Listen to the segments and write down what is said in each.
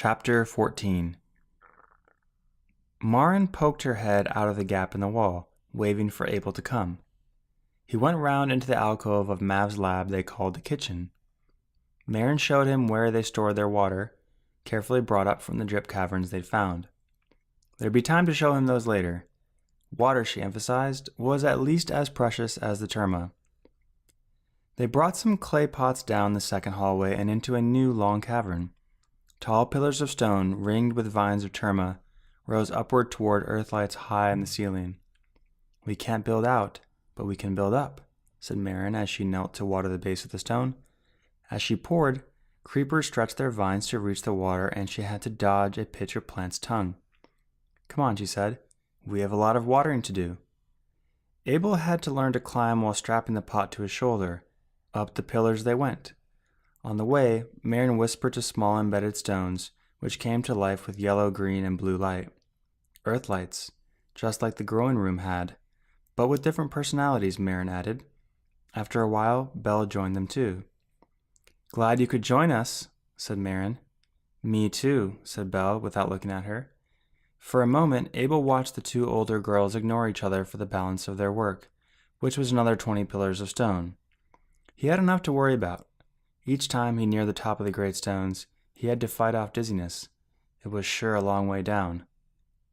Chapter 14. Marin poked her head out of the gap in the wall, waving for Abel to come. He went round into the alcove of Mav's lab they called the kitchen. Marin showed him where they stored their water, carefully brought up from the drip caverns they'd found. There'd be time to show him those later. Water, she emphasized, was at least as precious as the terma. They brought some clay pots down the second hallway and into a new long cavern. Tall pillars of stone, ringed with vines of terma, rose upward toward earthlights high in the ceiling. "We can't build out, but we can build up," said Marin as she knelt to water the base of the stone. As she poured, creepers stretched their vines to reach the water, and she had to dodge a pitcher plant's tongue. "Come on," she said. "We have a lot of watering to do." Abel had to learn to climb while strapping the pot to his shoulder. Up the pillars they went. On the way, Marin whispered to small embedded stones, which came to life with yellow, green, and blue light. Earthlights, just like the growing room had, but with different personalities, Marin added. After a while, Belle joined them too. "Glad you could join us," said Marin. "Me too," said Belle without looking at her. For a moment, Abel watched the two older girls ignore each other for the balance of their work, which was another 20 pillars of stone. He had enough to worry about. Each time he neared the top of the great stones, he had to fight off dizziness. It was sure a long way down.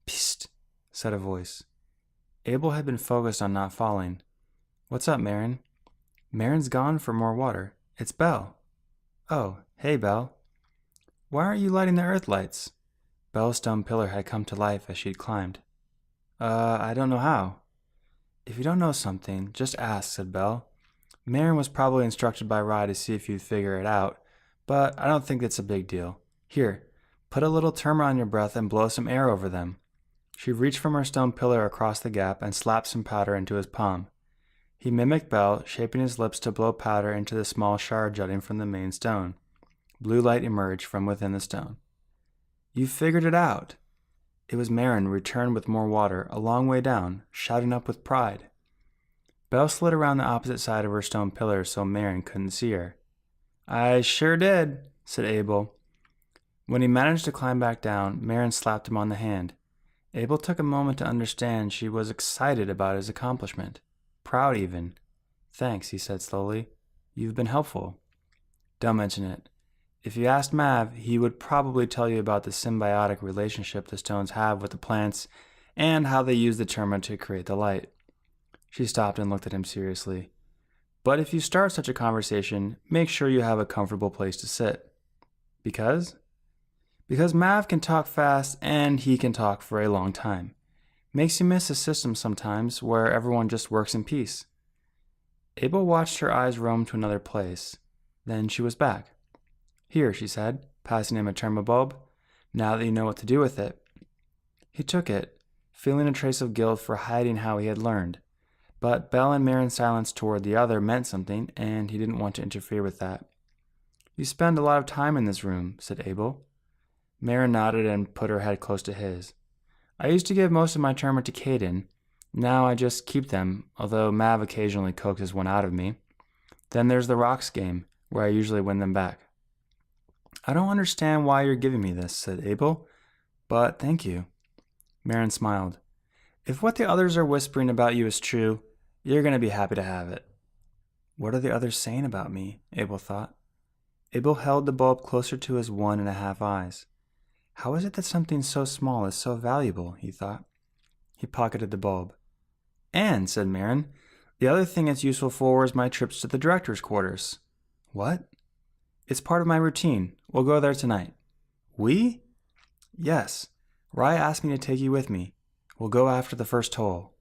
"Psst," said a voice. Abel had been focused on not falling. "What's up, Marin?" "Marin's gone for more water. It's Belle." "Oh, hey, Belle." "Why aren't you lighting the earth lights?" Belle's stone pillar had come to life as she'd climbed. I don't know how." "If you don't know something, just ask," said Belle. "Marin was probably instructed by Rahz to see if you'd figure it out, but I don't think it's a big deal. Here, put a little terma on your breath and blow some air over them." She reached from her stone pillar across the gap and slapped some powder into his palm. He mimicked Belle, shaping his lips to blow powder into the small shard jutting from the main stone. Blue light emerged from within the stone. "You figured it out." It was Marin, returned with more water, a long way down, shouting up with pride. Belle slid around the opposite side of her stone pillar so Marin couldn't see her. "I sure did," said Abel. When he managed to climb back down, Marin slapped him on the hand. Abel took a moment to understand she was excited about his accomplishment. Proud even. "Thanks," he said slowly. "You've been helpful." "Don't mention it. If you asked Mav, he would probably tell you about the symbiotic relationship the stones have with the plants and how they use the terma to create the light." She stopped and looked at him seriously. "But if you start such a conversation, make sure you have a comfortable place to sit." "Because?" "Because Mav can talk fast and he can talk for a long time. Makes you miss a system sometimes where everyone just works in peace." Abel watched her eyes roam to another place. Then she was back. "Here," she said, passing him a terma bulb. "Now that you know what to do with it." He took it, feeling a trace of guilt for hiding how he had learned. But Belle and Marin's silence toward the other meant something, and he didn't want to interfere with that. "You spend a lot of time in this room," said Abel. Marin nodded and put her head close to his. "I used to give most of my terma to Caden. Now I just keep them, although Mav occasionally coaxes one out of me. Then there's the rocks game, where I usually win them back." "I don't understand why you're giving me this," said Abel, "but thank you." Marin smiled. "If what the others are whispering about you is true, you're going to be happy to have it." What are the others saying about me? Abel thought. Abel held the bulb closer to his 1.5 eyes. How is it that something so small is so valuable, he thought. He pocketed the bulb. "And," said Marin, "the other thing it's useful for is my trips to the director's quarters." "What?" "It's part of my routine. We'll go there tonight." "We?" "Yes. Rye asked me to take you with me. We'll go after the first toll."